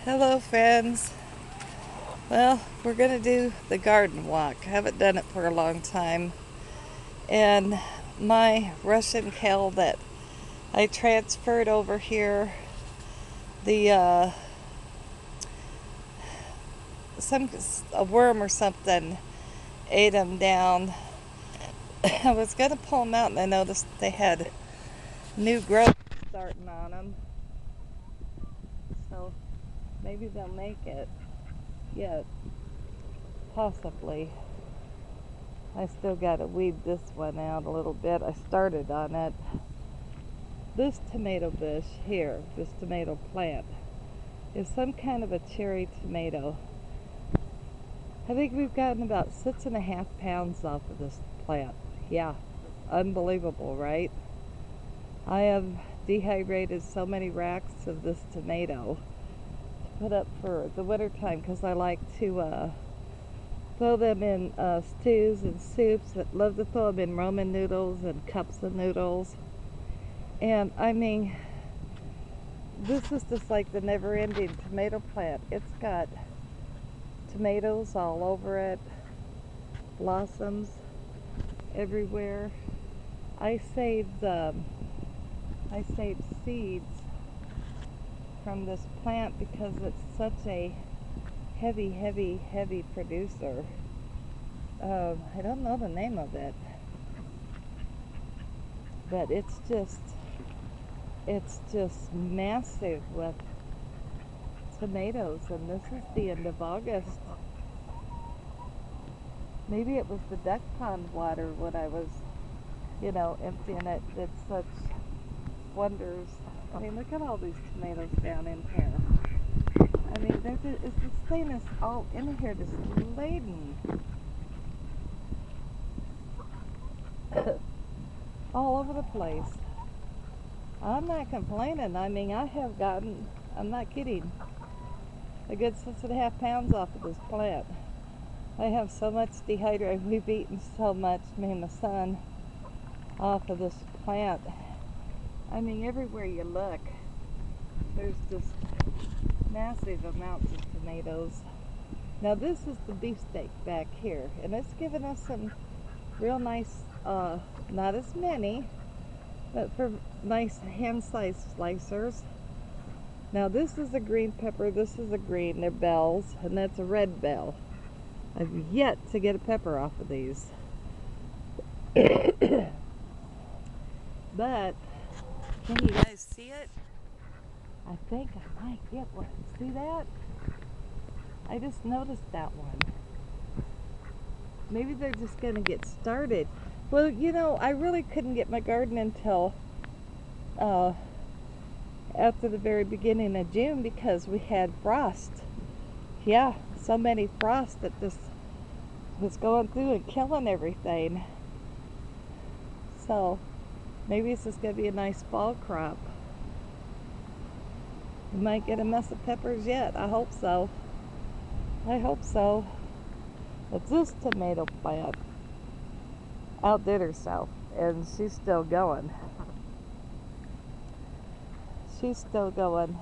Hello, friends. Well, we're going to do the garden walk. I haven't done it for a long time. And my Russian kale that I transferred over here, the some a worm or something ate them down. I was going to pull them out, and I noticed they had new growth starting on them. So maybe they'll make it yet, possibly. I still got to weed this one out a little bit. I started on it. This tomato bush here, this tomato plant, is some kind of a cherry tomato. I think we've gotten about 6.5 pounds off of this plant. Yeah, unbelievable, right? I have dehydrated so many racks of this tomato to put up for the winter time because I like to throw them in stews and soups. I love to throw them in ramen noodles and cups of noodles. And I mean, this is just like the never-ending tomato plant. It's got tomatoes all over it, blossoms everywhere. I saved seeds from this plant because it's such a heavy producer. I don't know the name of it, but it's just massive with tomatoes, and this is the end of August. Maybe it was the duck pond water when I was, emptying it, did such wonders. I mean, look at all these tomatoes down in here. I mean, this thing is all in here, just laden. All over the place. I'm not complaining. I mean, I have gotten, I'm not kidding, a good 6.5 pounds off of this plant. I have so much dehydrated. We've eaten so much, me and my son, off of this plant. I mean, everywhere you look, there's just massive amounts of tomatoes. Now, this is the beefsteak back here, and it's given us some real nice, not as many, but for nice hand-sized slicers. Now, this is a green pepper, this is a green, they're bells, and that's a red bell. I've yet to get a pepper off of these. But, can you guys see it? I think I might get one. See that? I just noticed that one. Maybe they're just going to get started. Well, I really couldn't get my garden until after the very beginning of June because we had frost. Yeah, so many frost that just was going through and killing everything. So maybe it's just going to be a nice fall crop. We might get a mess of peppers yet. I hope so. I hope so. But this tomato plant outdid herself, and she's still going. She's still going.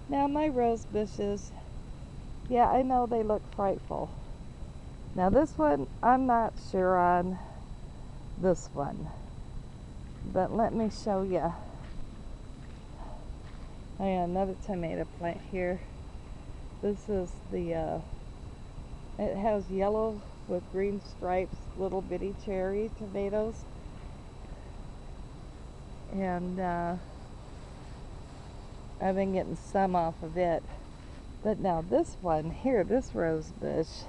Now my rose bushes, yeah, I know they look frightful. Now this one, I'm not sure on this one, but let me show you. I got another tomato plant here. This is the, it has yellow with green stripes, little bitty cherry tomatoes. And I've been getting some off of it. But now this one here, this rose bush,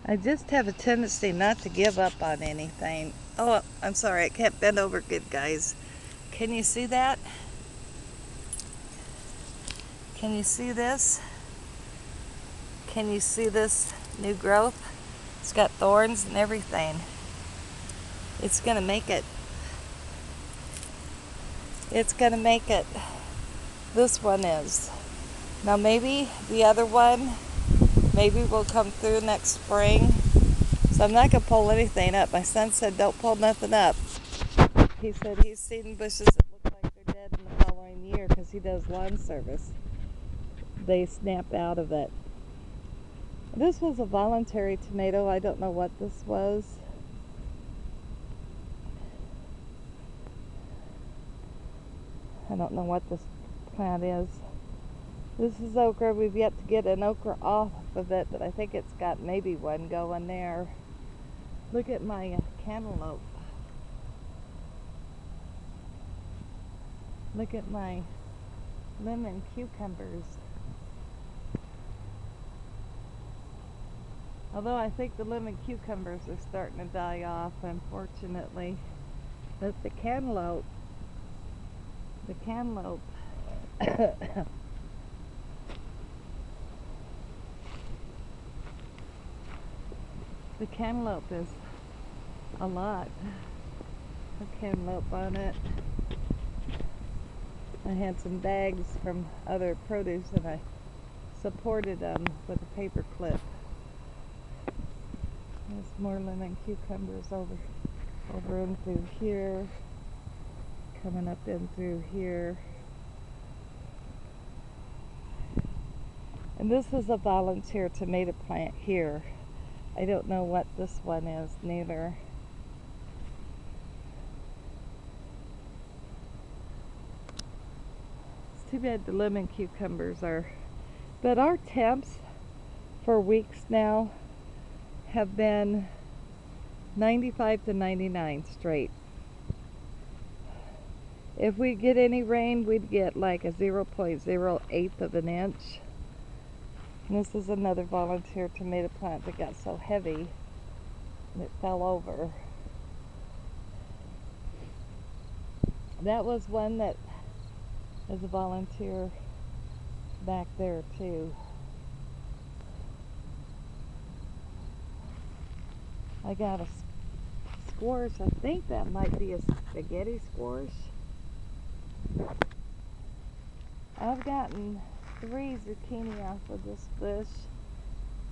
I just have a tendency not to give up on anything. Oh, I'm sorry, I can't bend over good, guys. Can you see that? Can you see this? Can you see this new growth? It's got thorns and everything. It's gonna make it. It's gonna make it. This one is. Now maybe the other one, maybe will come through next spring. So I'm not gonna pull anything up. My son said don't pull nothing up. He said he's seen bushes that look like they're dead in the fall because he does lawn service, they snap out of it. This was a voluntary tomato. I don't know what this was. I don't know what this plant is. This is okra. We've yet to get an okra off of it, but I think it's got maybe one going there. Look at my cantaloupe. Look at my lemon cucumbers. Although I think the lemon cucumbers are starting to die off, unfortunately. But the cantaloupe, the cantaloupe is a lot of cantaloupe on it. I had some bags from other produce and I supported them with a paper clip. There's more lemon cucumbers over in through here, coming up in through here. And this is a volunteer tomato plant here. I don't know what this one is neither. It's too bad the lemon cucumbers are, but our temps for weeks now have been 95 to 99 straight. If we get any rain, we'd get like a 0.08 of an inch. And this is another volunteer tomato plant that got so heavy it fell over. That was one that is a volunteer back there too. I got a squash. I think that might be a spaghetti squash. I've gotten 3 zucchini off of this bush,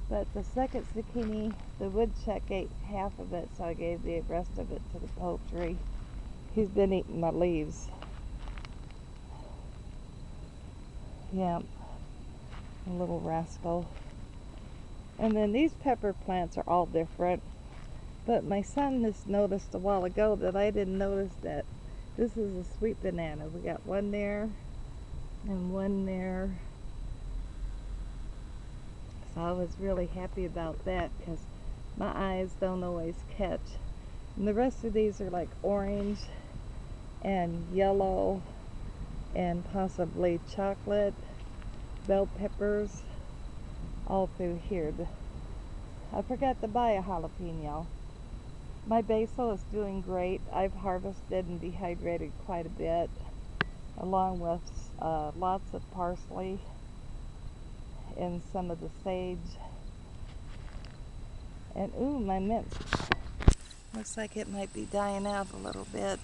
but the second zucchini, the woodchuck ate half of it, so I gave the rest of it to the poultry. He's been eating my leaves. Yeah, a little rascal. And then these pepper plants are all different. But my son just noticed a while ago that I didn't notice that this is a sweet banana. We got one there and one there. So I was really happy about that because my eyes don't always catch. And the rest of these are like orange and yellow and possibly chocolate, bell peppers, all through here. I forgot to buy a jalapeno. My basil is doing great. I've harvested and dehydrated quite a bit, along with lots of parsley and some of the sage. And ooh, my mint looks like it might be dying out a little bit.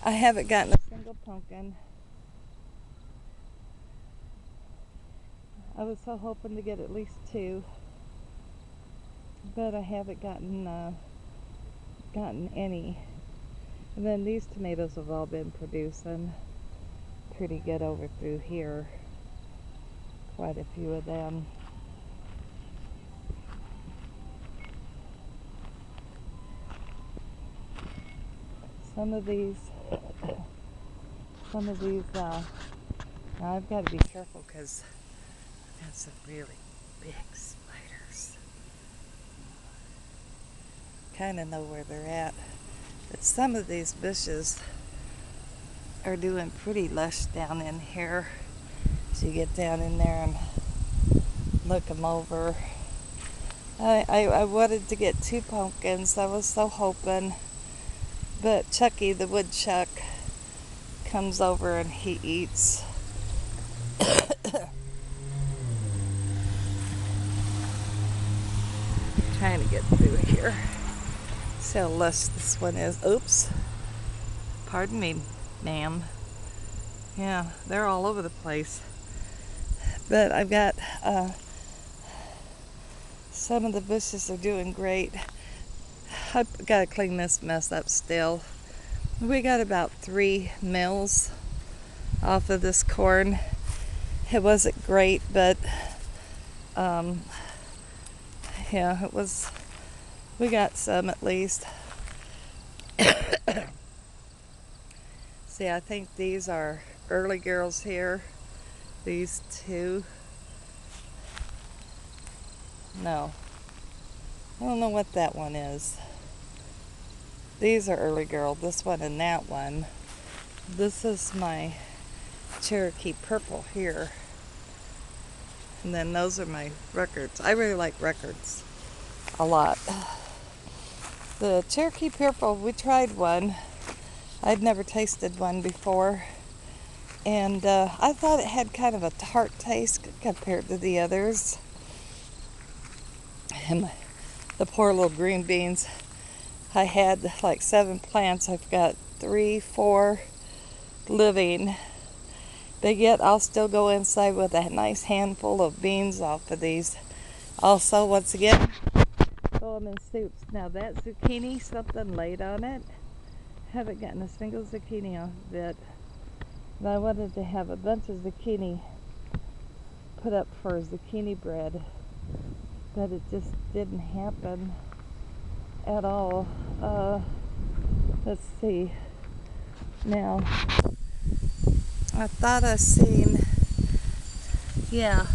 I haven't gotten a single pumpkin. I was so hoping to get at least 2. But I haven't gotten any. And then these tomatoes have all been producing pretty good over through here. Quite a few of them. Some of these, now I've got to be careful because I've got some really big spiders. Kind of know where they're at, but some of these bushes are doing pretty lush down in here. So you get down in there and look them over. I wanted to get 2 pumpkins. I was so hoping, but Chucky the woodchuck comes over and he eats. Trying to get through here. See how lush this one is. Oops. Pardon me, ma'am. Yeah, they're all over the place. But I've got some of the bushes are doing great. I've got to clean this mess up still. We got about 3 mils off of this corn. It wasn't great, but yeah, it was. We got some at least. See, I think these are early girls here. These two. No, I don't know what that one is. These are early girl, this one and that one. This is my Cherokee purple here. And then those are my records. I really like records a lot. The Cherokee purple, we tried one. I'd never tasted one before. And I thought it had kind of a tart taste compared to the others. And the poor little green beans. I had like 7 plants. I've got 3, 4 living. But yet I'll still go inside with a nice handful of beans off of these. Also, once again, throw them in soups. Now that zucchini, something laid on it. Haven't gotten a single zucchini off of it. But I wanted to have a bunch of zucchini put up for zucchini bread. But it just didn't happen at all. Let's see. Now, I thought I seen, yeah,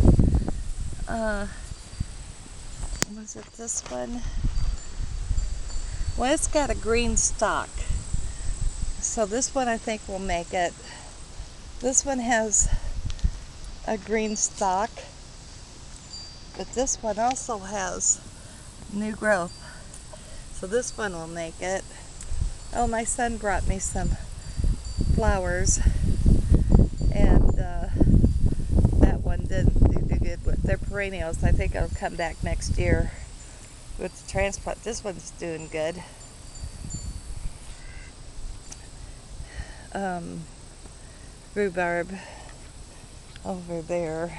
was it this one? Well, it's got a green stalk. So this one I think will make it. This one has a green stalk, but this one also has new growth. So this one will make it. Oh, my son brought me some flowers, and that one didn't do good with their perennials. I think it'll come back next year with the transplant. This one's doing good. Rhubarb over there.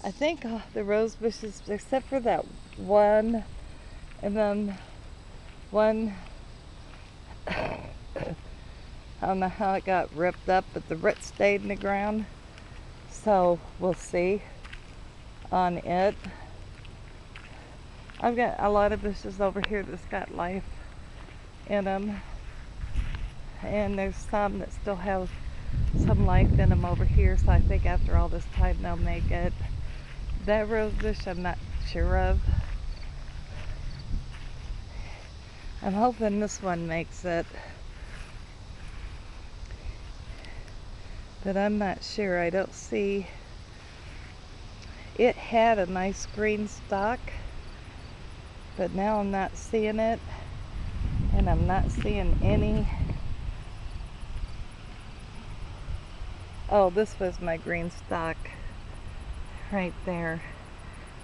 I think the rose bushes, except for that one, and then one, I don't know how it got ripped up, but the root stayed in the ground. So we'll see on it. I've got a lot of bushes over here that's got life in them. And there's some that still have some life in them over here. So I think after all this time they'll make it. That rose bush I'm not sure of. I'm hoping this one makes it. But I'm not sure. I don't see. It had a nice green stalk, but now I'm not seeing it. And I'm not seeing any. Oh, this was my green stalk right there.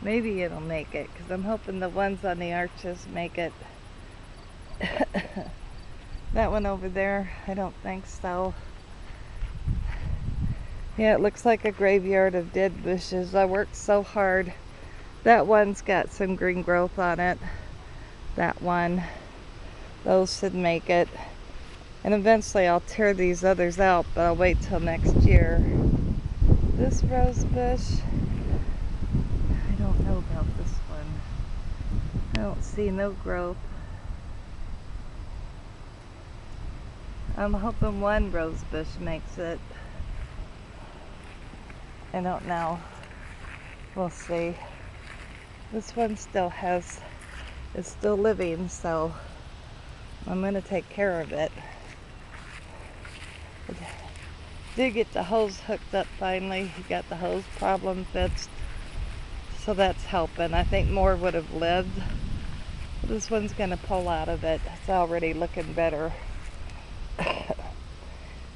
Maybe it'll make it, because I'm hoping the ones on the arches make it. That one over there, I don't think so. Yeah, it looks like a graveyard of dead bushes. I worked so hard. That one's got some green growth on it. That one. Those should make it. And eventually I'll tear these others out, but I'll wait till next year. This rose bush, I don't know about this one. I don't see no growth. I'm hoping one rose bush makes it. I don't know. We'll see. This one still has, it's still living, so I'm going to take care of it. I did get the hose hooked up finally. He got the hose problem fixed, so that's helping. I think more would have lived. This one's going to pull out of it. It's already looking better.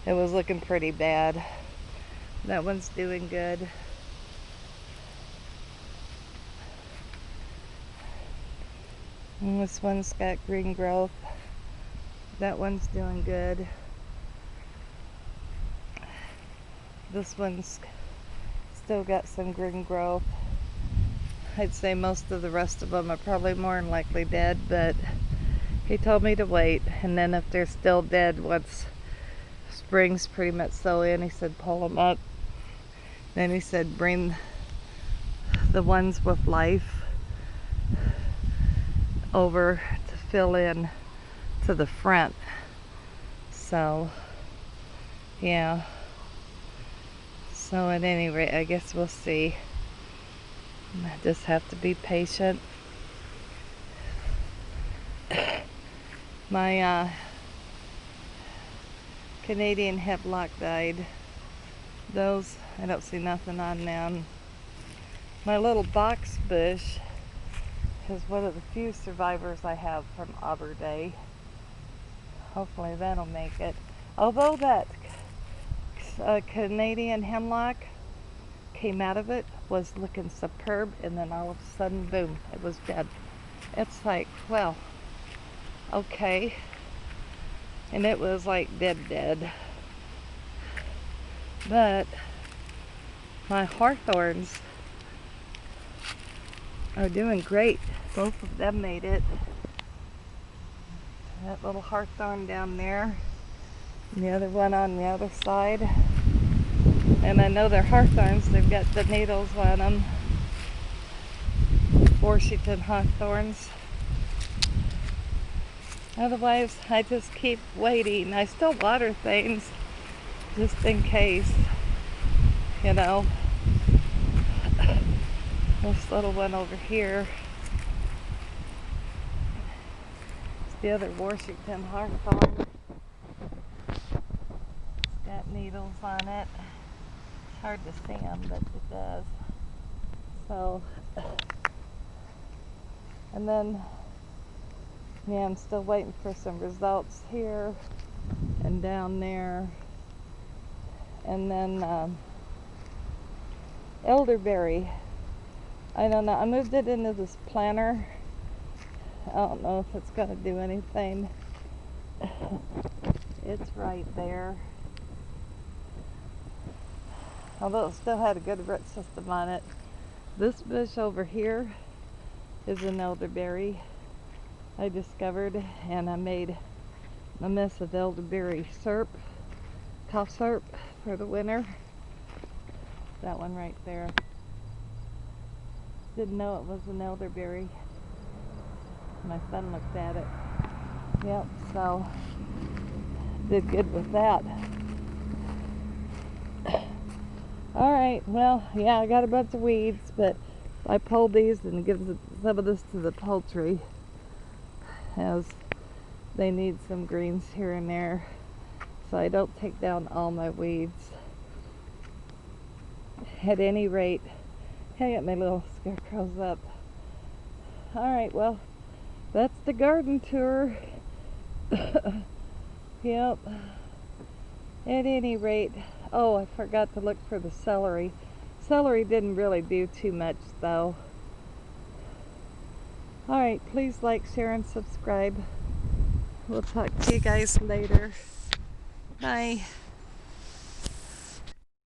It was looking pretty bad. That one's doing good. And this one's got green growth. That one's doing good. This one's still got some green growth. I'd say most of the rest of them are probably more than likely dead, but He told me to wait, and then if they're still dead once spring's pretty much so in, he said pull them up. Then he said bring the ones with life over to fill in to the front. So yeah, so at any rate, I guess we'll see. I just have to be patient. My Canadian hemlock died. Those, I don't see nothing on them. My little box bush is one of the few survivors I have from Arbor Day. Hopefully that'll make it. Although that Canadian hemlock came out of it, was looking superb, and then all of a sudden, boom, it was dead. It's like, well, okay. And it was like dead. But my hawthorns are doing great. Both of them made it. That little hawthorn down there, and the other one on the other side. And I know they're hawthorns, they've got the needles on them. Washington hawthorns. Otherwise, I just keep waiting. I still water things just in case, you know. This little one over here is the other Washington hawthorn. It's got needles on it. It's hard to see them, but it does. So, and then, yeah, I'm still waiting for some results here and down there. And then elderberry. I don't know. I moved it into this planter. I don't know if it's going to do anything. It's right there. Although it still had a good root system on it. This bush over here is an elderberry I discovered, and I made a mess of elderberry syrup, cough syrup for the winter. That one right there. Didn't know it was an elderberry. My son looked at it. Yep, so did good with that. Alright, well, yeah, I got a bunch of weeds, but I pulled these and give some of this to the poultry, as they need some greens here and there, so I don't take down all my weeds. At any rate, I got my little scarecrows up. Alright, well, that's the garden tour. Yep. At any rate, oh, I forgot to look for the celery. Celery didn't really do too much, though. Alright, please like, share, and subscribe. We'll talk to you guys later. Bye.